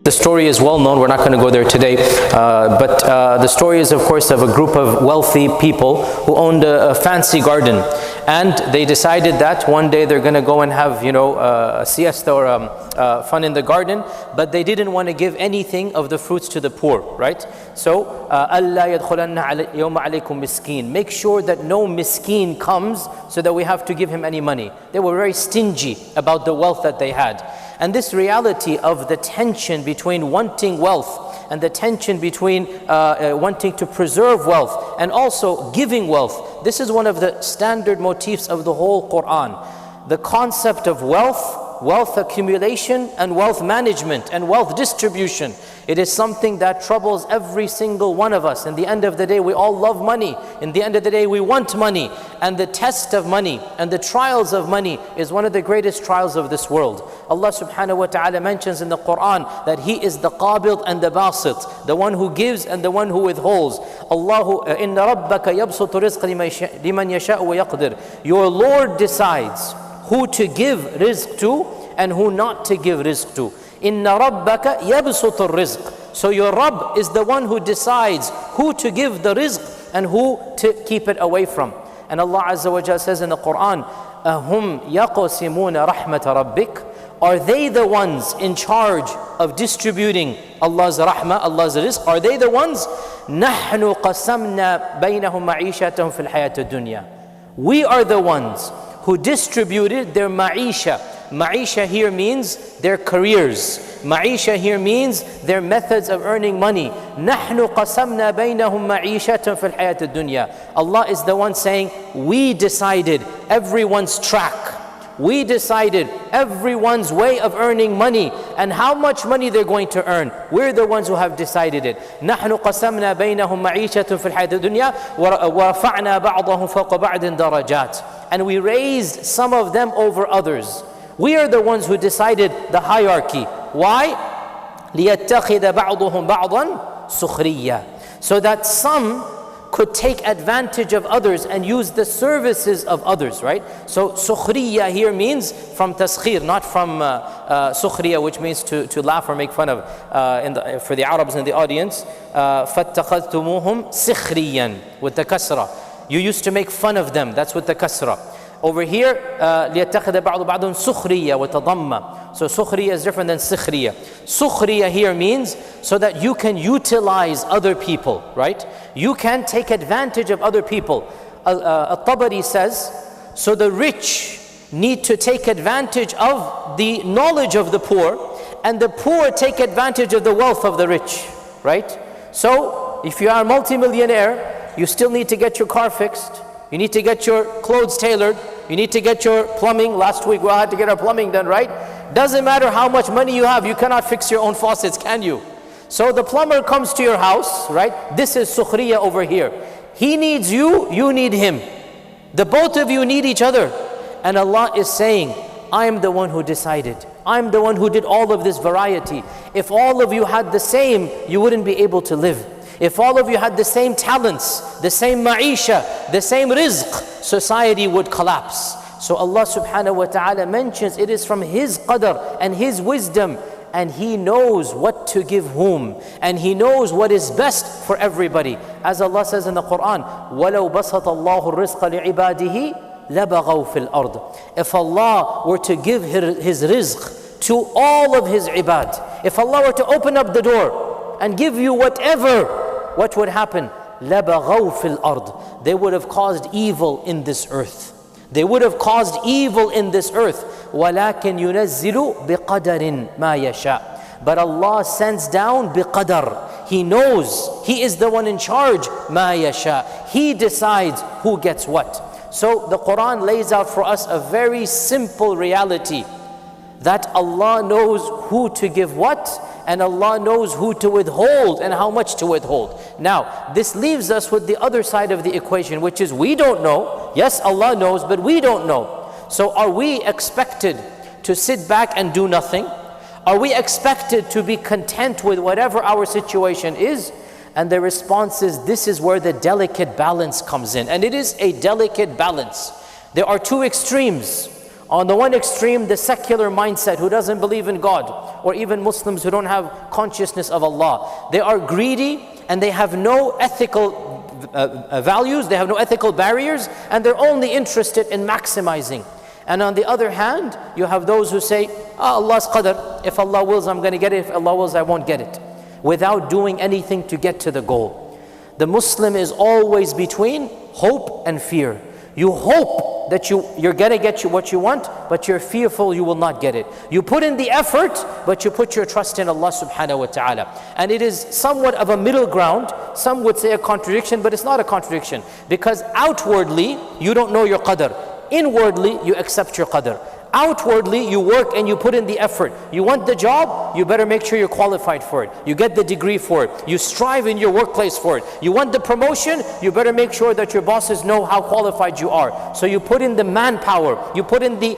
The story is well known, we're not going to go there today, but the story is of course of a group of wealthy people who owned a fancy garden, and they decided that one day they're going to go and have, a siesta or fun in the garden, but they didn't want to give anything of the fruits to the poor, right? So, أَلَّا يَدْخُلَنَّ يَوْمَ عَلَيْكُمْ مِسْكِينٌ. Make sure that no miskeen comes so that we have to give him any money. They were very stingy about the wealth that they had. And this reality of the tension between wanting wealth and the tension between wanting to preserve wealth and also giving wealth, this is one of the standard motifs of the whole Quran. The concept of wealth accumulation and wealth management and wealth distribution. It is something that troubles every single one of us. In the end of the day, we all love money. In the end of the day, we want money. And the test of money and the trials of money is one of the greatest trials of this world. Allah subhanahu wa ta'ala mentions in the Quran that He is the Qabid and the Basit, the one who gives and the one who withholds. Allahu inna rabbaka yabsutu rizqa liman yasha'u wa yaqdir. Your Lord decides who to give rizq to and who not to give rizq to. Inna rabbaka yabsutu rizq. So your Rabb is the one who decides who to give the rizq and who to keep it away from. And Allah Azza wa Jalla says in the Quran, Ahum yaqsimuna rahmat rabbik. Are they the ones in charge of distributing Allah's rahmah, Allah's rizq? Are they the ones? Nahnu qasamna baynahum ma'ishatahum fil hayat ad-dunya. We are the ones who distributed their ma'isha. Ma'isha here means their careers. Ma'isha here means their methods of earning money. نَحْنُ قَسَمْنَا بَيْنَهُمْ مَعِيشَةً فِي الْحَيَاةِ الدُّنْيَا. Allah is the one saying, we decided everyone's track. We decided everyone's way of earning money and how much money they're going to earn. We're the ones who have decided it. نَحْنُ قَسَمْنَا بَيْنَهُمْ مَعِيشَةً فِي الْحَيَاةِ الدُّنْيَا وَرَفَعْنَا بَعْضَهُمْ فَوْقَ بَعْدٍ دَرَجَاتٍ. And we raised some of them over others. We are the ones who decided the hierarchy. Why? لِيَتَّخِذَ بَعْضُهُمْ بَعْضًا سُخْرِيًّا. So that some could take advantage of others and use the services of others, right? So sukhriya here means from taskhir, not from sukhriya, which means to laugh or make fun of. For the Arabs in the audience, فَاتَّخَذْتُمُوهُمْ سِخْرِيًّا with the kasra. You used to make fun of them, that's with the kasra. Over here, لِيَتَّخِذَ بَعْضُ بَعْضٌ سُخْرِيَّا وَتَضَمَّ. So sukhriya is different than sikhriya. Sukhriya here means so that you can utilize other people, right? You can take advantage of other people. At-Tabari says, so the rich need to take advantage of the knowledge of the poor, and the poor take advantage of the wealth of the rich, right? So if you are a multi-millionaire, you still need to get your car fixed. You need to get your clothes tailored. You need to get your plumbing. Last week we all had to get our plumbing done, right? Doesn't matter how much money you have, you cannot fix your own faucets, can you? So the plumber comes to your house, right? This is sukhriya over here. He needs you, you need him. The both of you need each other. And Allah is saying, I am the one who decided. I'm the one who did all of this variety. If all of you had the same, you wouldn't be able to live. If all of you had the same talents, the same ma'isha, the same rizq, society would collapse. So Allah subhanahu wa ta'ala mentions it is from His qadr and His wisdom, and He knows what to give whom, and He knows what is best for everybody. As Allah says in the Quran, وَلَوْ بَسَطَ اللَّهُ الرِّزْقَ لِعِبَادِهِ لَبَغَوْا فِي الْأَرْضِ. If Allah were to give His rizq to all of His ibad, if Allah were to open up the door and give you whatever, what would happen? لَبَغَوْا فِي الْأَرْضِ. They would have caused evil in this earth. They would have caused evil in this earth. وَلَكِنْ يُنَزِّلُ بِقَدَرٍ مَا يَشَاءُ. But Allah sends down بِقَدَر. He knows. He is the one in charge. مَا يَشَاءُ. He decides who gets what. So the Quran lays out for us a very simple reality, that Allah knows who to give what, and Allah knows who to withhold and how much to withhold. Now, this leaves us with the other side of the equation, which is we don't know. Yes, Allah knows, but we don't know. So are we expected to sit back and do nothing? Are we expected to be content with whatever our situation is? And the response is, this is where the delicate balance comes in. And it is a delicate balance. There are two extremes. On the one extreme, the secular mindset who doesn't believe in God, or even Muslims who don't have consciousness of Allah. They are greedy and they have no ethical values, they have no ethical barriers, and they're only interested in maximizing. And on the other hand, you have those who say, Allah's qadr, if Allah wills I'm going to get it, if Allah wills I won't get it, without doing anything to get to the goal. The Muslim is always between hope and fear. You hope that you're going to get what you want, but you're fearful you will not get it. You put in the effort, but you put your trust in Allah subhanahu wa ta'ala. And it is somewhat of a middle ground. Some would say a contradiction, but it's not a contradiction. Because outwardly, you don't know your qadr. Inwardly, you accept your qadr. Outwardly, you work and you put in the effort. You want the job, you better make sure you're qualified for it. You get the degree for it. You strive in your workplace for it. You want the promotion, you better make sure that your bosses know how qualified you are. So you put in the manpower, you put in the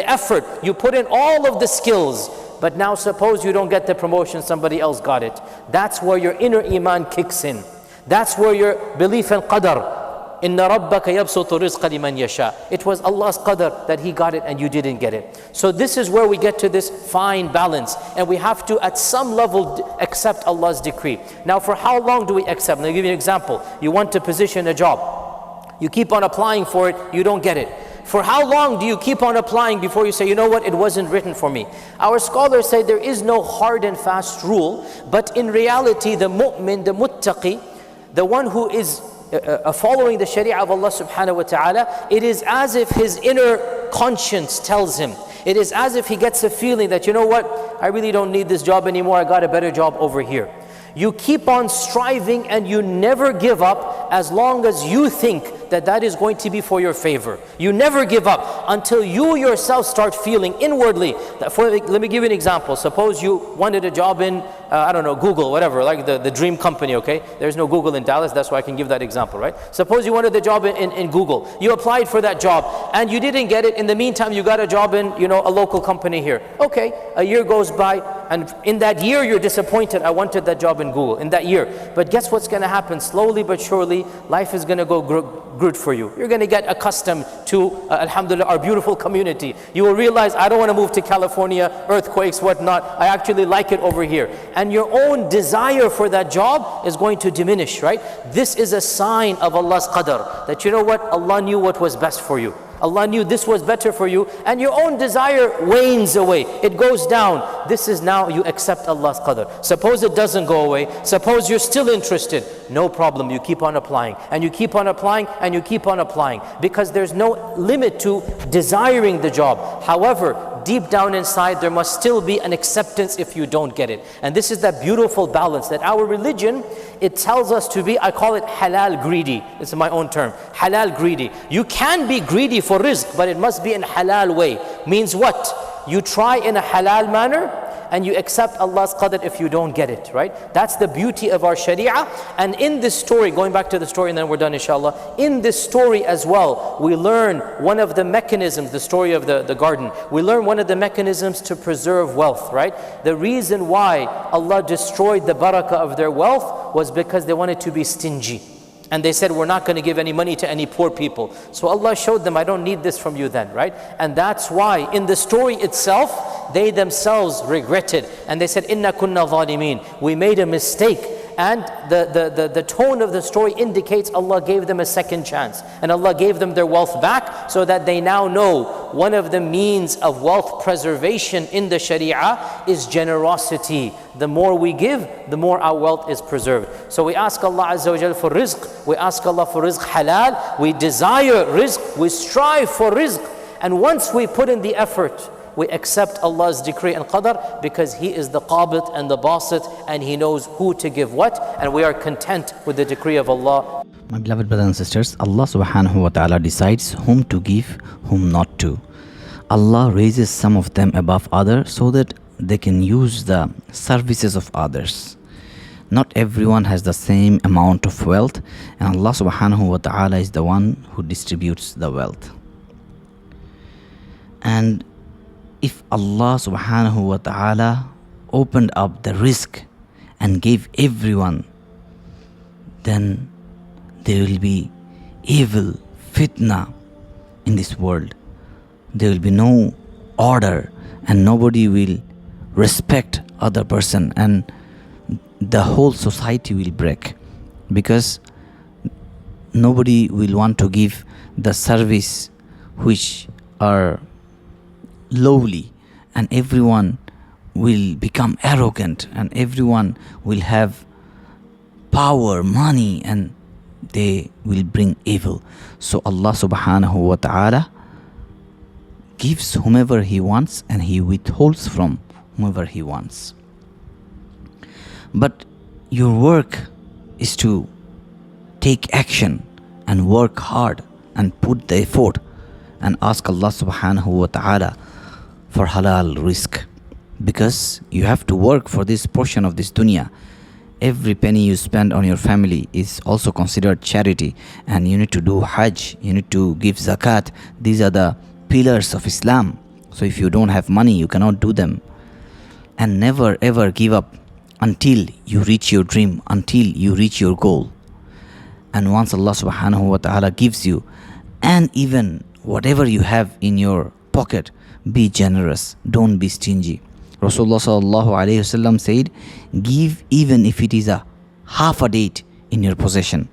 effort, you put in all of the skills. But now suppose you don't get the promotion, somebody else got it. That's where your inner iman kicks in. That's where your belief in qadr. Inna rabbaka yabsutu rizqa liman yasha. It was Allah's qadr that He got it and you didn't get it. So this is where we get to this fine balance, and we have to at some level accept Allah's decree. Now for how long do we accept? Let me give you an example. You want to position a job. You keep on applying for it, you don't get it. For how long do you keep on applying before you say, you know what, it wasn't written for me? Our scholars say there is no hard and fast rule, but in reality the mu'min, the muttaqi, the one who is following the sharia of Allah subhanahu wa ta'ala, it is as if his inner conscience tells him. It is as if he gets a feeling that, you know what, I really don't need this job anymore, I got a better job over here. You keep on striving and you never give up as long as you think that is going to be for your favor. You never give up until you yourself start feeling inwardly. Let me give you an example. Suppose you wanted a job in, I don't know, Google, whatever, like the dream company, okay? There's no Google in Dallas, that's why I can give that example, right? Suppose you wanted the job in Google. You applied for that job and you didn't get it. In the meantime, you got a job in, a local company here. Okay, a year goes by, and in that year you're disappointed. I wanted that job in Google, in that year. But guess what's going to happen? Slowly but surely, life is going to go good for you. You're going to get accustomed to, alhamdulillah, our beautiful community. You will realize, I don't want to move to California, earthquakes, whatnot. I actually like it over here. And your own desire for that job is going to diminish, right? This is a sign of Allah's qadr, that you know what, Allah knew what was best for you. Allah knew this was better for you, and your own desire wanes away. It goes down. This is now you accept Allah's qadr. Suppose it doesn't go away. Suppose you're still interested. No problem. You keep on applying, and you keep on applying, and you keep on applying, because there's no limit to desiring the job. However, deep down inside, there must still be an acceptance if you don't get it. And this is that beautiful balance that our religion, it tells us to be, I call it halal greedy. It's my own term, halal greedy. You can be greedy for rizq, but it must be in halal way. Means what? You try in a halal manner, and you accept Allah's qadr if you don't get it, right? That's the beauty of our sharia. And in this story, going back to the story and then we're done inshallah, in this story as well, we learn one of the mechanisms, the story of the garden, we learn one of the mechanisms to preserve wealth, right? The reason why Allah destroyed the barakah of their wealth was because they wanted to be stingy. And they said, we're not going to give any money to any poor people. So Allah showed them, I don't need this from you then, right? And that's why in the story itself, they themselves regretted. And they said, Inna kunna zalimin. We made a mistake. And the tone of the story indicates Allah gave them a second chance. And Allah gave them their wealth back so that they now know one of the means of wealth preservation in the Sharia is generosity. The more we give, the more our wealth is preserved. So we ask Allah Azza wa Jal for rizq. We ask Allah for rizq halal. We desire rizq. We strive for rizq. And once we put in the effort, we accept Allah's decree and qadr, because He is the qabit and the basit, and He knows who to give what, and we are content with the decree of Allah. My beloved brothers and sisters, Allah subhanahu wa ta'ala decides whom to give, whom not to. Allah raises some of them above others so that they can use the services of others. Not everyone has the same amount of wealth, and Allah subhanahu wa ta'ala is the one who distributes the wealth. And if Allah subhanahu wa ta'ala opened up the rizq and gave everyone, then there will be evil, fitna in this world. there will be no order, and nobody will respect other person, and the whole society will break, because nobody will want to give the service which are lowly, and everyone will become arrogant, and everyone will have power, money, and they will bring evil. So Allah subhanahu wa ta'ala gives whomever He wants, and He withholds from whomever He wants. But your work is to take action and work hard and put the effort and ask Allah subhanahu wa ta'ala for halal rizq, because you have to work for this portion of this dunya. Every penny you spend on your family is also considered charity, and you need to do hajj, you need to give zakat. These are the pillars of Islam. So if you don't have money, you cannot do them. And never ever give up until you reach your dream, until you reach your goal. And once Allah subhanahu wa ta'ala gives you, and even whatever you have in your pocket, be generous, don't be stingy. Rasulullah sallallahu alayhi wasallam said, give even if it is a half a date in your possession.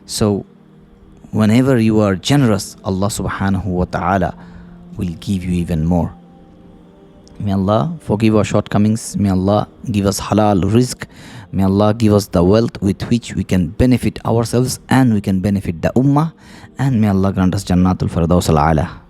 So whenever you are generous, Allah subhanahu wa ta'ala will give you even more. May Allah forgive our shortcomings. May Allah give us halal rizq. May Allah give us the wealth with which we can benefit ourselves and we can benefit the ummah. And may Allah grant us Jannatul Firdaus al-A'la.